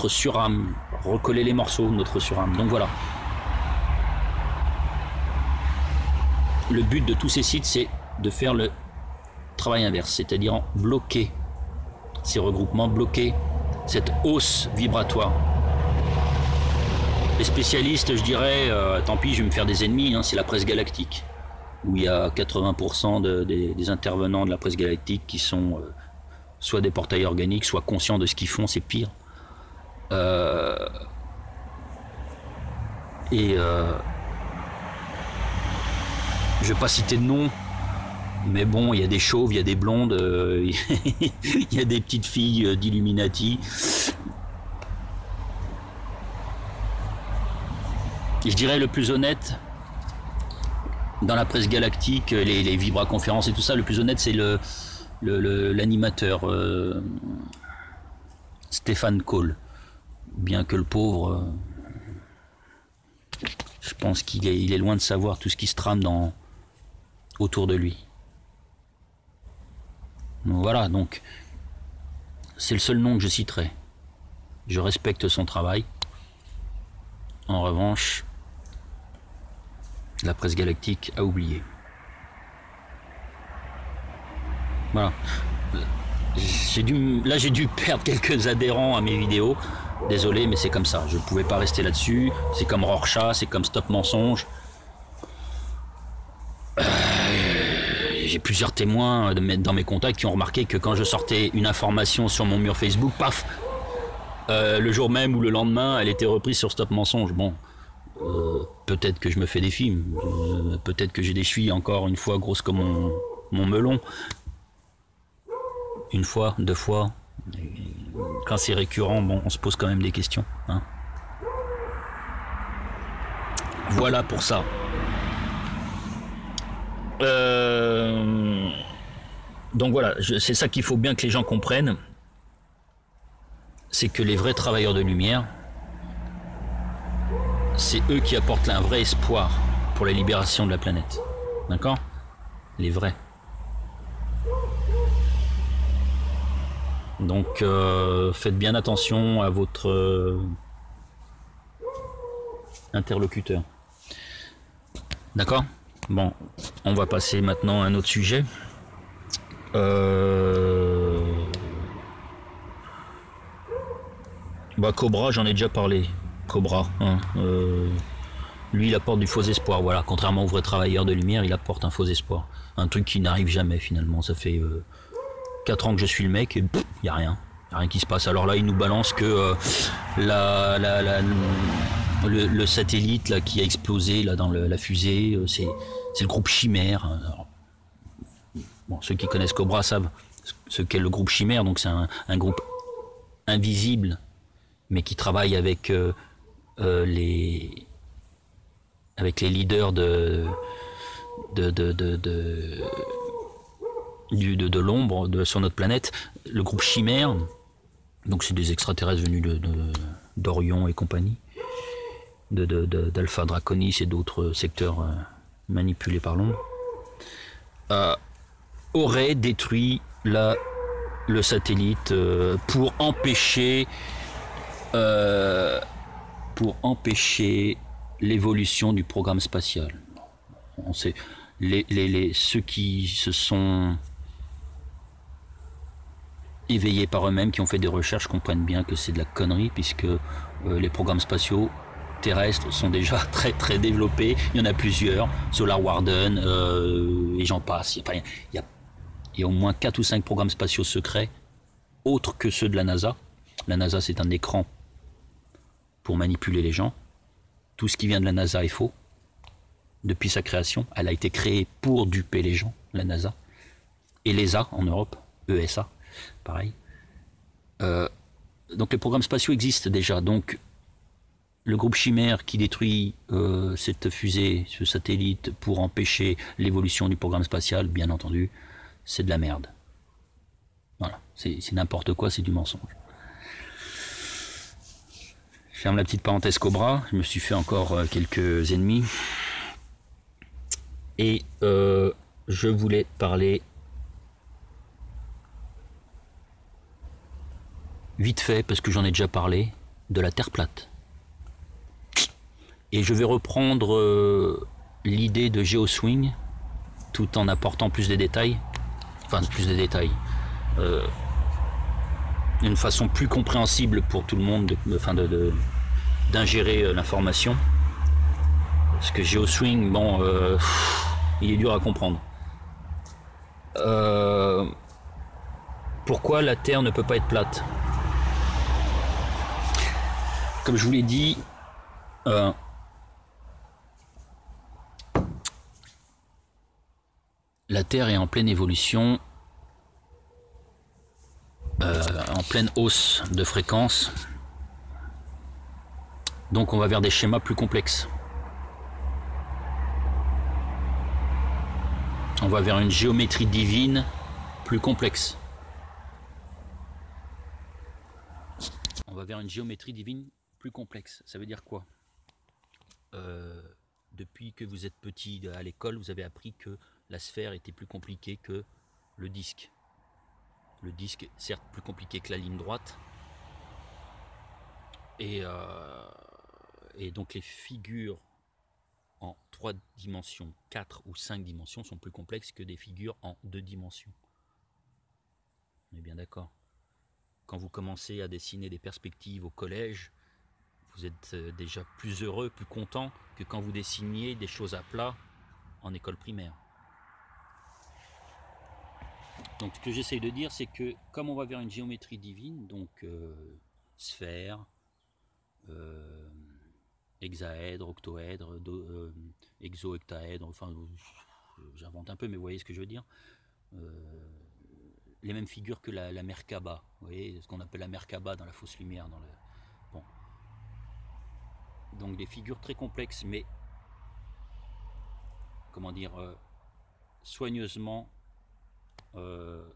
surâme, recoller les morceaux de notre surâme. Donc voilà. Le but de tous ces sites, c'est de faire le travail inverse, c'est-à-dire bloquer ces regroupements, bloquer cette hausse vibratoire. Les spécialistes, je dirais, tant pis, je vais me faire des ennemis, hein, c'est la presse galactique, où il y a 80% des intervenants de la presse galactique qui sont soit des portails organiques, soit conscients de ce qu'ils font, c'est pire. Je vais pas citer de nom, mais bon, il y a des chauves, il y a des blondes, il y a des petites filles d'Illuminati. Je dirais le plus honnête, dans la presse galactique, les vibra-conférences et tout ça, le plus honnête, c'est l'animateur Stéphane Cole. Bien que le pauvre, je pense qu'il est loin de savoir tout ce qui se trame autour de lui. Donc voilà, donc c'est le seul nom que je citerai. Je respecte son travail. En revanche, la presse galactique a oublié. Voilà. J'ai dû perdre quelques adhérents à mes vidéos. Désolé, mais c'est comme ça. Je ne pouvais pas rester là-dessus. C'est comme Rorschach, c'est comme Stop Mensonge. J'ai plusieurs témoins dans mes contacts qui ont remarqué que quand je sortais une information sur mon mur Facebook, paf, le jour même ou le lendemain, elle était reprise sur Stop Mensonge. Bon, peut-être que je me fais des films, peut-être que j'ai des chevilles encore une fois grosses comme mon melon. Une fois, deux fois. Quand c'est récurrent, bon, on se pose quand même des questions. Hein. Voilà pour ça. Donc voilà, c'est ça qu'il faut bien que les gens comprennent, c'est que les vrais travailleurs de lumière, c'est eux qui apportent un vrai espoir pour la libération de la planète. D'accord? Les vrais. Donc faites bien attention à votre interlocuteur. D'accord? Bon, on va passer maintenant à un autre sujet. Bah Cobra, j'en ai déjà parlé. Cobra, hein, lui il apporte du faux espoir, voilà. Contrairement aux vrais travailleurs de lumière, il apporte un faux espoir. Un truc qui n'arrive jamais finalement. Ça fait 4 ans que je suis le mec et il n'y a rien. Il n'y a rien qui se passe. Alors là, il nous balance que le satellite là, qui a explosé là, dans la fusée, c'est le groupe Chimère. Alors, bon, ceux qui connaissent Cobra savent ce qu'est le groupe Chimère. Donc c'est un groupe invisible, mais qui travaille avec les leaders de l'ombre sur notre planète, le groupe Chimère. Donc c'est des extraterrestres venus d'Orion et compagnie, d'Alpha Draconis et d'autres secteurs manipulés par l'ombre, aurait détruit le satellite pour empêcher l'évolution du programme spatial. On sait, ceux qui se sont éveillés par eux-mêmes, qui ont fait des recherches, comprennent bien que c'est de la connerie, puisque les programmes spatiaux terrestres sont déjà très très développés. Il y en a plusieurs, Solar Warden, et j'en passe. Enfin, il y a au moins 4 ou 5 programmes spatiaux secrets, autres que ceux de la NASA. La NASA, c'est un écran pour manipuler les gens. Tout ce qui vient de la NASA est faux. Depuis sa création, elle a été créée pour duper les gens, la NASA. Et l'ESA en Europe, ESA, pareil. Donc les programmes spatiaux existent déjà. Donc le groupe Chimère qui détruit cette fusée, ce satellite, pour empêcher l'évolution du programme spatial, bien entendu, c'est de la merde. Voilà, c'est n'importe quoi, c'est du mensonge. Je ferme la petite parenthèse Cobra, je me suis fait encore quelques ennemis. Et je voulais parler vite fait, parce que j'en ai déjà parlé, de la Terre plate. Et je vais reprendre l'idée de GeoSwing, tout en apportant plus de détails. Enfin, plus de détails. Une façon plus compréhensible pour tout le monde d'ingérer l'information. Parce que GeoSwing, bon, il est dur à comprendre. Pourquoi la Terre ne peut pas être plate? Comme je vous l'ai dit, la Terre est en pleine évolution, en pleine hausse de fréquence. Donc on va vers des schémas plus complexes. On va vers une géométrie divine plus complexe. On va vers une géométrie divine plus complexe. Ça veut dire quoi? Depuis que vous êtes petit à l'école, vous avez appris que la sphère était plus compliquée que le disque. Le disque, certes, plus compliqué que la ligne droite. Et donc les figures en 3 dimensions, 4 ou 5 dimensions sont plus complexes que des figures en 2 dimensions. On est bien d'accord. Quand vous commencez à dessiner des perspectives au collège, vous êtes déjà plus heureux, plus content que quand vous dessiniez des choses à plat en école primaire. Donc ce que j'essaye de dire, c'est que comme on va vers une géométrie divine, donc sphère, hexaèdre, octoèdre, exohectaèdre, enfin j'invente un peu, mais vous voyez ce que je veux dire. Les mêmes figures que la Merkaba, vous voyez ce qu'on appelle la Merkaba dans la fausse lumière. Bon. Donc des figures très complexes, mais comment dire, soigneusement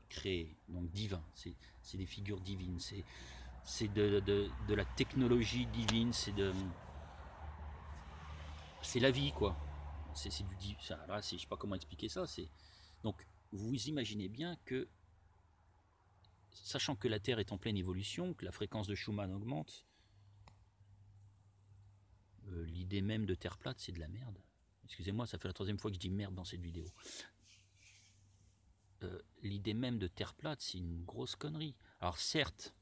créés, donc divins, c'est des figures divines, c'est de la technologie divine, c'est la vie, quoi. C'est du ça, là, je sais pas comment expliquer ça. Donc vous imaginez bien que, sachant que la Terre est en pleine évolution, que la fréquence de Schumann augmente, l'idée même de Terre plate, c'est de la merde. Excusez-moi, ça fait la 3e fois que je dis merde dans cette vidéo. L'idée même de Terre plate, c'est une grosse connerie. Alors certes,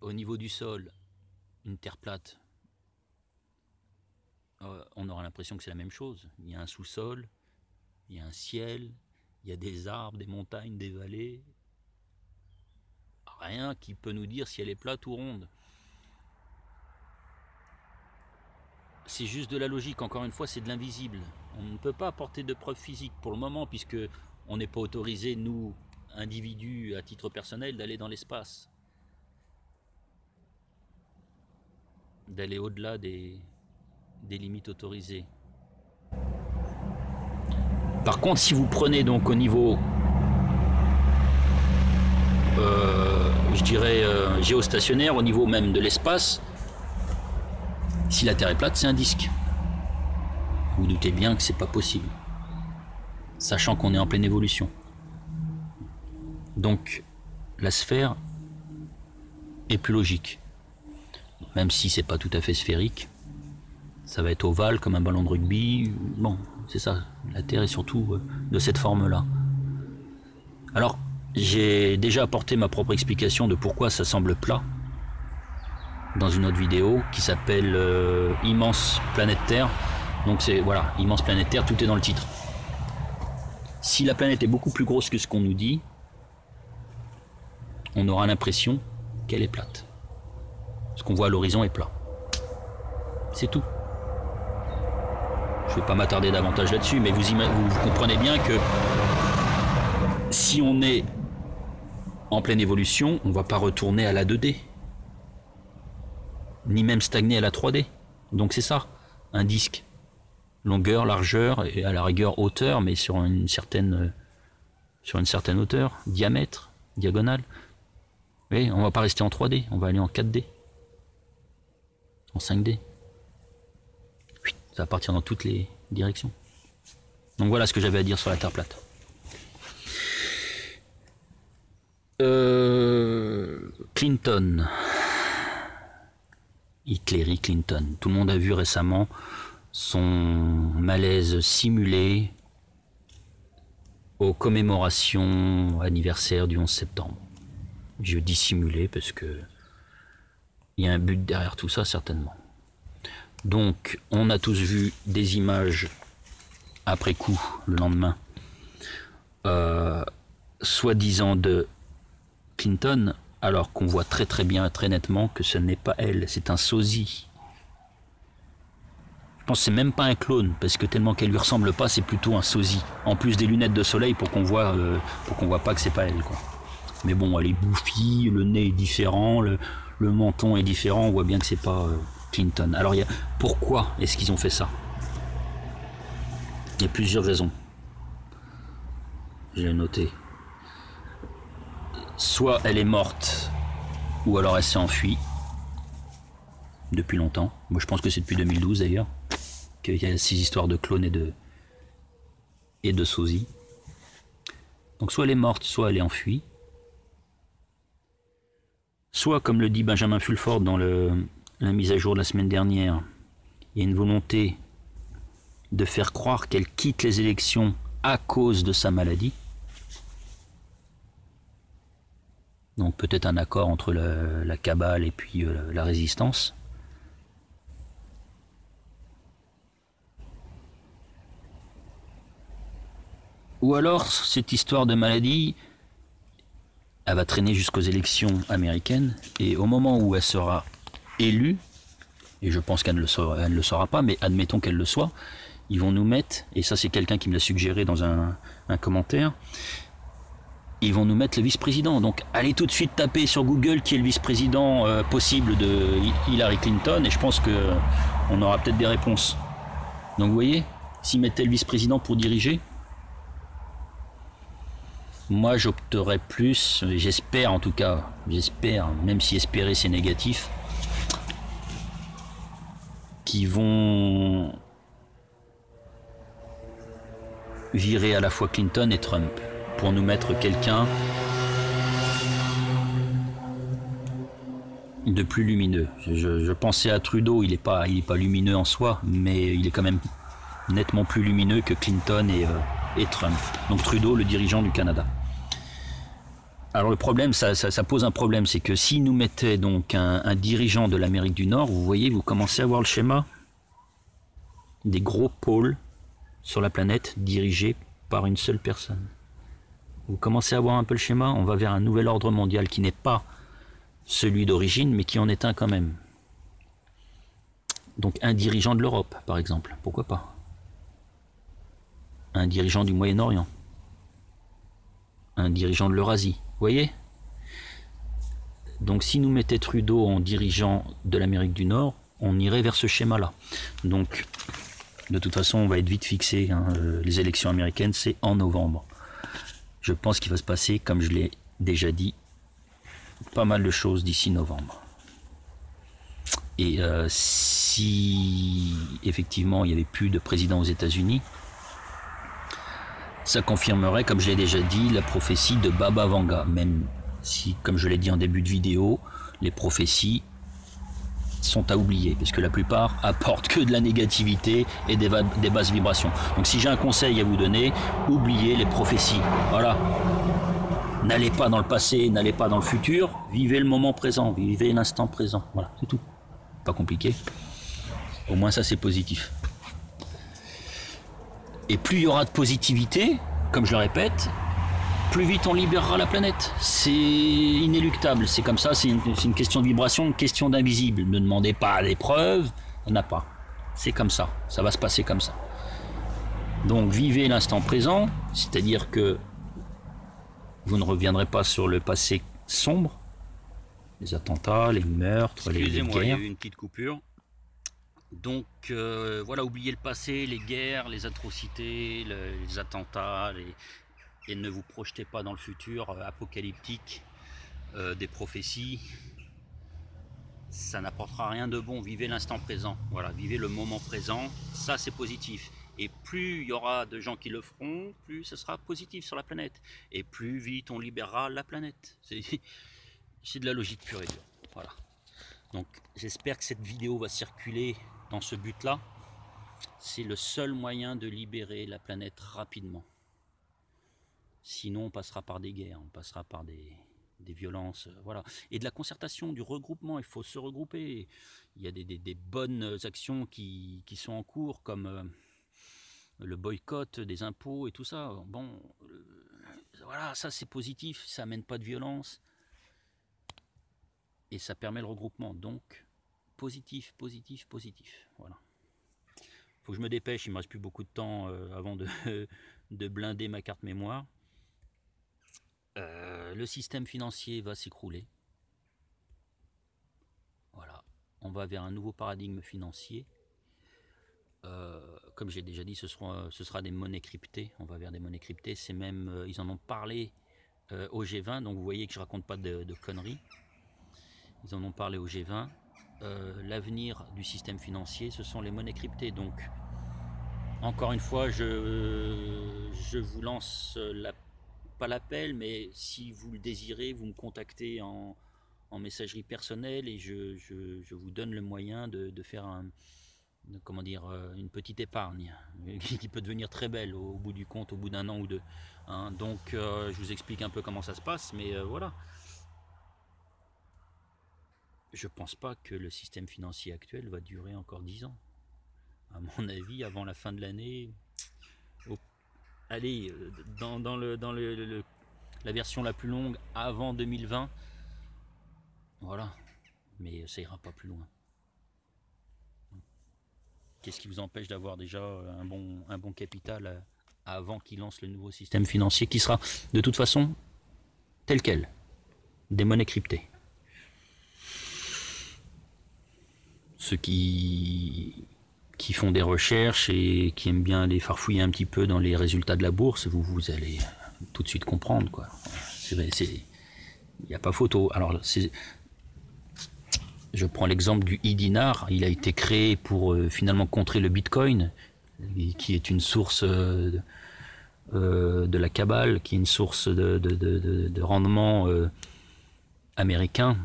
au niveau du sol, une Terre plate, on aura l'impression que c'est la même chose. Il y a un sous-sol, il y a un ciel, il y a des arbres, des montagnes, des vallées. Rien qui peut nous dire si elle est plate ou ronde. C'est juste de la logique, encore une fois, c'est de l'invisible. On ne peut pas apporter de preuves physiques pour le moment, puisque on n'est pas autorisé, nous, individus, à titre personnel, d'aller dans l'espace. D'aller au-delà des limites autorisées. Par contre, si vous prenez donc au niveau, je dirais, géostationnaire, au niveau même de l'espace, si la Terre est plate, c'est un disque. Vous vous doutez bien que c'est pas possible, sachant qu'on est en pleine évolution. Donc, la sphère est plus logique, même si c'est pas tout à fait sphérique. Ça va être ovale comme un ballon de rugby. Bon, c'est ça. La Terre est surtout de cette forme-là. Alors, j'ai déjà apporté ma propre explication de pourquoi ça semble plat dans une autre vidéo qui s'appelle Immense planète Terre. Donc c'est, voilà, Immense planète Terre, tout est dans le titre. Si la planète est beaucoup plus grosse que ce qu'on nous dit, on aura l'impression qu'elle est plate. Ce qu'on voit à l'horizon est plat. C'est tout. Je ne vais pas m'attarder davantage là-dessus, mais vous comprenez bien que si on est en pleine évolution, on ne va pas retourner à la 2D. Ni même stagner à la 3D. Donc c'est ça, un disque. Longueur, largeur et à la rigueur hauteur, mais sur une certaine hauteur, diamètre, diagonale. Oui, on va pas rester en 3D, on va aller en 4D. En 5D. Ça va partir dans toutes les directions. Donc voilà ce que j'avais à dire sur la Terre plate. Clinton. Hillary Clinton. Tout le monde a vu récemment son malaise simulé aux commémorations anniversaires du 11 septembre. Je dis simulé parce que il y a un but derrière tout ça certainement. Donc on a tous vu des images après coup, le lendemain, soi-disant de Clinton, alors qu'on voit très très bien, très nettement que ce n'est pas elle, c'est un sosie. Je pense que c'est même pas un clone, parce que tellement qu'elle lui ressemble pas, c'est plutôt un sosie. En plus des lunettes de soleil pour qu'on voit pas que c'est pas elle, quoi. Mais bon, elle est bouffie, le nez est différent, le menton est différent, on voit bien que c'est pas Clinton. Alors pourquoi est-ce qu'ils ont fait ça? Il y a plusieurs raisons. J'ai noté. Soit elle est morte, ou alors elle s'est enfuie depuis longtemps. Moi je pense que c'est depuis 2012 d'ailleurs qu'il y a ces histoires de clones et de sosie. Donc soit elle est morte, soit elle est enfuie. Soit, comme le dit Benjamin Fulford dans la mise à jour de la semaine dernière, il y a une volonté de faire croire qu'elle quitte les élections à cause de sa maladie. Donc peut-être un accord entre la cabale et puis la résistance. Ou alors, cette histoire de maladie, elle va traîner jusqu'aux élections américaines, et au moment où elle sera élue, et je pense qu'elle ne le sera pas, mais admettons qu'elle le soit, ils vont nous mettre, et ça c'est quelqu'un qui me l'a suggéré dans un commentaire, ils vont nous mettre le vice-président. Donc allez tout de suite taper sur Google qui est le vice-président possible de Hillary Clinton, et je pense qu'on aura peut-être des réponses. Donc vous voyez, s'ils mettaient le vice-président pour diriger, Moi, j'opterais plus, j'espère en tout cas, j'espère, même si espérer c'est négatif, qui vont virer à la fois Clinton et Trump pour nous mettre quelqu'un de plus lumineux. Je pensais à Trudeau, il est pas lumineux en soi, mais il est quand même nettement plus lumineux que Clinton et Trump. Donc Trudeau, le dirigeant du Canada. Alors le problème, ça pose un problème, c'est que s'il nous mettait donc un dirigeant de l'Amérique du Nord, vous voyez, vous commencez à voir le schéma des gros pôles sur la planète dirigés par une seule personne. Vous commencez à voir un peu le schéma, on va vers un nouvel ordre mondial qui n'est pas celui d'origine, mais qui en est un quand même. Donc un dirigeant de l'Europe, par exemple, pourquoi pas? Un dirigeant du Moyen-Orient, un dirigeant de l'Eurasie, vous voyez? Donc si nous mettait Trudeau en dirigeant de l'Amérique du Nord, on irait vers ce schéma-là. Donc de toute façon, on va être vite fixé, hein. Les élections américaines, c'est en novembre. Je pense qu'il va se passer, comme je l'ai déjà dit, pas mal de choses d'ici novembre. Et si effectivement il n'y avait plus de président aux États-Unis, ça confirmerait, comme je l'ai déjà dit, la prophétie de Baba Vanga. Même si, comme je l'ai dit en début de vidéo, les prophéties sont à oublier, parce que la plupart apportent que de la négativité et des basses vibrations. Donc si j'ai un conseil à vous donner, oubliez les prophéties. Voilà. N'allez pas dans le passé, n'allez pas dans le futur, vivez le moment présent, vivez l'instant présent. Voilà, c'est tout. Pas compliqué. Au moins ça c'est positif. Et plus il y aura de positivité, comme je le répète, plus vite on libérera la planète. C'est inéluctable, c'est comme ça, c'est une question de vibration, une question d'invisible. Ne demandez pas des preuves, on n'a pas. C'est comme ça va se passer comme ça. Donc vivez l'instant présent, c'est-à-dire que vous ne reviendrez pas sur le passé sombre, les attentats, les meurtres, les guerres. Il y a eu une petite coupure. Donc voilà, oubliez le passé, les guerres, les atrocités, les attentats, et ne vous projetez pas dans le futur apocalyptique des prophéties. Ça n'apportera rien de bon. Vivez l'instant présent. Voilà, vivez le moment présent. Ça, c'est positif. Et plus il y aura de gens qui le feront, plus ce sera positif sur la planète. Et plus vite on libérera la planète. C'est de la logique pure et dure. Voilà. Donc j'espère que cette vidéo va circuler dans ce but-là. C'est le seul moyen de libérer la planète rapidement. Sinon on passera par des guerres, on passera par des violences, voilà. Et de la concertation, du regroupement, il faut se regrouper. Il y a des bonnes actions qui sont en cours, comme le boycott des impôts et tout ça. Bon, voilà, ça c'est positif, ça amène pas de violence. Et ça permet le regroupement, donc positif, positif, positif, voilà. Faut que je me dépêche, il me reste plus beaucoup de temps avant de blinder ma carte mémoire. Le système financier va s'écrouler. Voilà, on va vers un nouveau paradigme financier. Comme j'ai déjà dit, ce sera des monnaies cryptées. On va vers des monnaies cryptées. C'est même, ils en ont parlé au G20, donc vous voyez que je raconte pas de conneries. Ils en ont parlé au G20. L'avenir du système financier, ce sont les monnaies cryptées. Donc, encore une fois, je vous lance pas l'appel, mais si vous le désirez, vous me contactez en messagerie personnelle et je vous donne le moyen de faire une petite épargne qui peut devenir très belle au bout du compte, au bout d'un an ou deux. Hein. Donc, je vous explique un peu comment ça se passe, mais voilà. Je pense pas que le système financier actuel va durer encore 10 ans. À mon avis, avant la fin de l'année, allez, dans la version la plus longue, avant 2020, voilà. Mais ça ira pas plus loin. Qu'est-ce qui vous empêche d'avoir déjà un bon capital avant qu'il lance le nouveau système financier qui sera de toute façon tel quel, des monnaies cryptées. Ceux qui font des recherches et qui aiment bien aller farfouiller un petit peu dans les résultats de la bourse, vous allez tout de suite comprendre, quoi. Il n'y a pas photo. Alors, je prends l'exemple du e-dinar. Il a été créé pour finalement contrer le bitcoin, qui est une source de la cabale, qui est une source de rendement américain,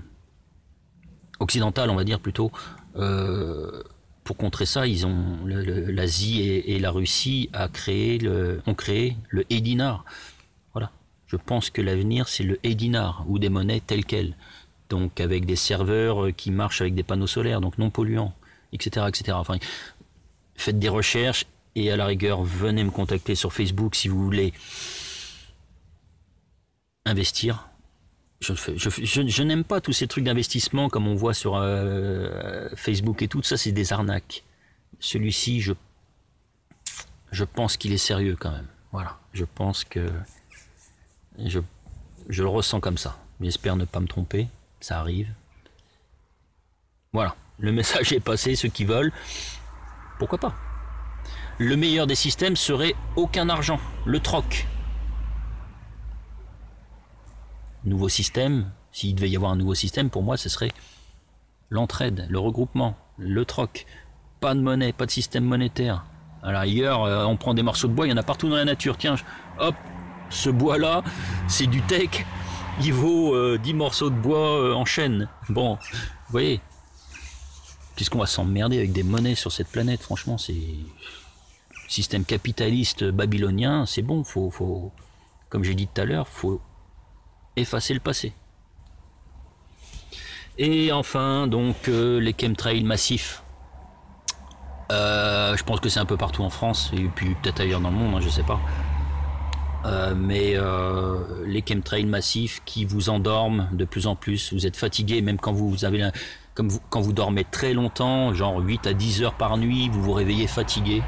occidental, on va dire plutôt. Pour contrer ça, ils ont l'Asie et la Russie ont créé le e-dinar. Voilà. Je pense que l'avenir, c'est le e-dinar, ou des monnaies telles quelles. Donc avec des serveurs qui marchent avec des panneaux solaires, donc non polluants, etc., etc. Enfin, faites des recherches et à la rigueur, venez me contacter sur Facebook si vous voulez investir. Je n'aime pas tous ces trucs d'investissement comme on voit sur Facebook et tout. Ça, c'est des arnaques. Celui-ci, je pense qu'il est sérieux quand même. Voilà. Je pense que je le ressens comme ça. J'espère ne pas me tromper. Ça arrive. Voilà. Le message est passé. Ceux qui veulent, pourquoi pas. Le meilleur des systèmes serait aucun argent. Le troc. Nouveau système, s'il devait y avoir un nouveau système, pour moi, ce serait l'entraide, le regroupement, le troc. Pas de monnaie, pas de système monétaire. À la rigueur, on prend des morceaux de bois, il y en a partout dans la nature. Tiens, hop, ce bois-là, c'est du teck, il vaut 10 morceaux de bois en chaîne. Bon, vous voyez, puisqu'on va s'emmerder avec des monnaies sur cette planète, franchement, c'est... Système capitaliste babylonien, c'est bon, faut, comme j'ai dit tout à l'heure, faut effacer le passé. Et enfin, donc, les chemtrails massifs. Je pense que c'est un peu partout en France, et puis peut-être ailleurs dans le monde, hein, je sais pas. Mais les chemtrails massifs qui vous endorment de plus en plus, vous êtes fatigué, même quand quand vous dormez très longtemps, genre 8 à 10 heures par nuit, vous vous réveillez fatigué.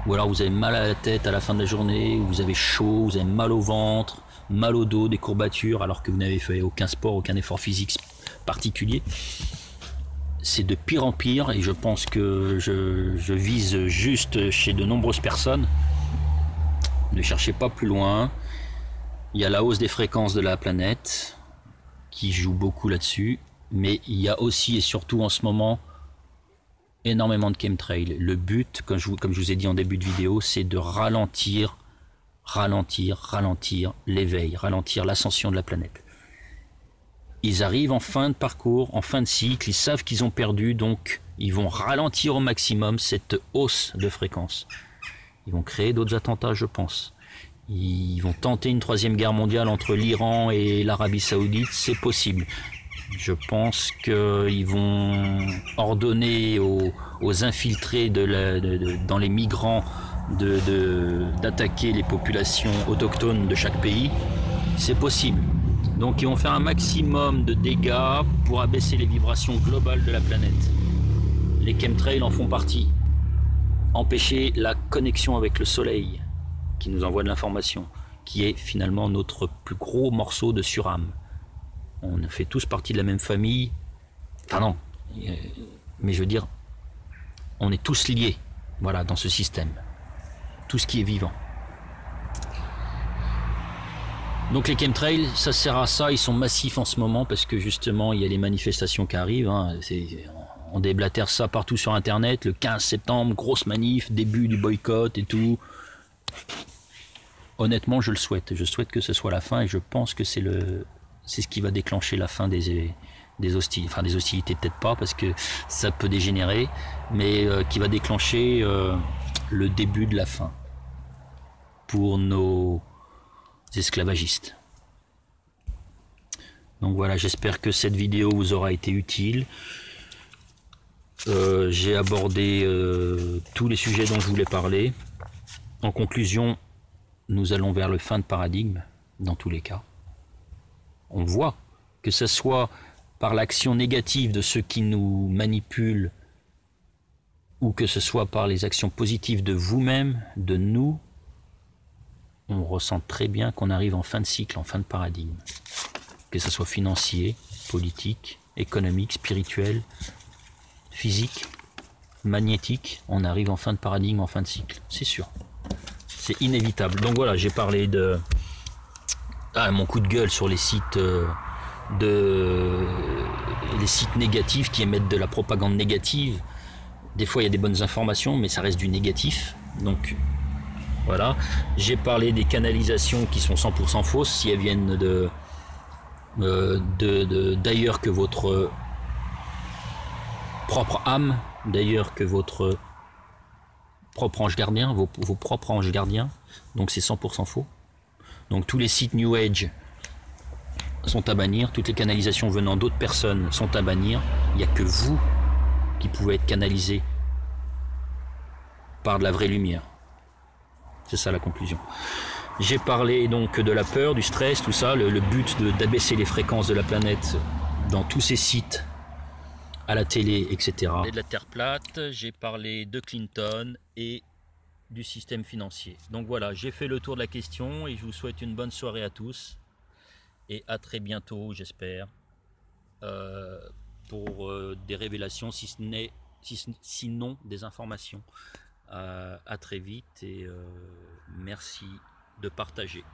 Ou alors vous avez mal à la tête à la fin de la journée, ou vous avez chaud, vous avez mal au ventre, mal au dos, des courbatures, alors que vous n'avez fait aucun sport, aucun effort physique particulier. C'est de pire en pire, et je pense que je vise juste chez de nombreuses personnes. Ne cherchez pas plus loin. Il y a la hausse des fréquences de la planète, qui joue beaucoup là-dessus, mais il y a aussi et surtout en ce moment énormément de chemtrails. Le but, comme je vous ai dit en début de vidéo, c'est de ralentir l'éveil, ralentir l'ascension de la planète. Ils arrivent en fin de parcours, en fin de cycle, ils savent qu'ils ont perdu, donc ils vont ralentir au maximum cette hausse de fréquence. Ils vont créer d'autres attentats, je pense. Ils vont tenter une troisième guerre mondiale entre l'Iran et l'Arabie Saoudite, c'est possible. Je pense qu'ils vont ordonner aux infiltrés dans les migrants d'attaquer les populations autochtones de chaque pays. C'est possible. Donc ils vont faire un maximum de dégâts pour abaisser les vibrations globales de la planète. Les chemtrails en font partie. Empêcher la connexion avec le soleil, qui nous envoie de l'information, qui est finalement notre plus gros morceau de surâme. On fait tous partie de la même famille. Enfin non, mais je veux dire, on est tous liés, voilà, dans ce système. Tout ce qui est vivant. Donc les chemtrails, ça sert à ça, ils sont massifs en ce moment parce que justement il y a les manifestations qui arrivent. Hein, on déblatère ça partout sur internet, le 15 septembre, grosse manif, début du boycott et tout. Honnêtement, je le souhaite. Je souhaite que ce soit la fin et je pense que c'est ce qui va déclencher la fin des hostilités. Enfin, des hostilités peut-être pas parce que ça peut dégénérer, mais qui va déclencher le début de la fin pour nos esclavagistes. Donc voilà, j'espère que cette vidéo vous aura été utile. J'ai abordé tous les sujets dont je voulais parler. En conclusion, nous allons vers le fin de paradigme, dans tous les cas. On voit que ce soit par l'action négative de ceux qui nous manipulent, ou que ce soit par les actions positives de vous-même, de nous, on ressent très bien qu'on arrive en fin de cycle, en fin de paradigme. Que ce soit financier, politique, économique, spirituel, physique, magnétique, on arrive en fin de paradigme, en fin de cycle, c'est sûr. C'est inévitable. Donc voilà, j'ai parlé de mon coup de gueule sur les sites les sites négatifs qui émettent de la propagande négative. Des fois, il y a des bonnes informations, mais ça reste du négatif. Donc voilà. J'ai parlé des canalisations qui sont 100% fausses si elles viennent d'ailleurs que votre propre âme, d'ailleurs que votre propre ange gardien, vos propres anges gardiens. Donc c'est 100% faux. Donc tous les sites New Age sont à bannir, toutes les canalisations venant d'autres personnes sont à bannir. Il n'y a que vous qui pouvez être canalisé par de la vraie lumière. C'est ça la conclusion. J'ai parlé donc de la peur, du stress, tout ça, le but d'abaisser les fréquences de la planète dans tous ces sites, à la télé, etc. Et de la Terre plate, j'ai parlé de Clinton et du système financier. Donc voilà, j'ai fait le tour de la question et je vous souhaite une bonne soirée à tous et à très bientôt, j'espère, pour des révélations, sinon des informations. À très vite et merci de partager.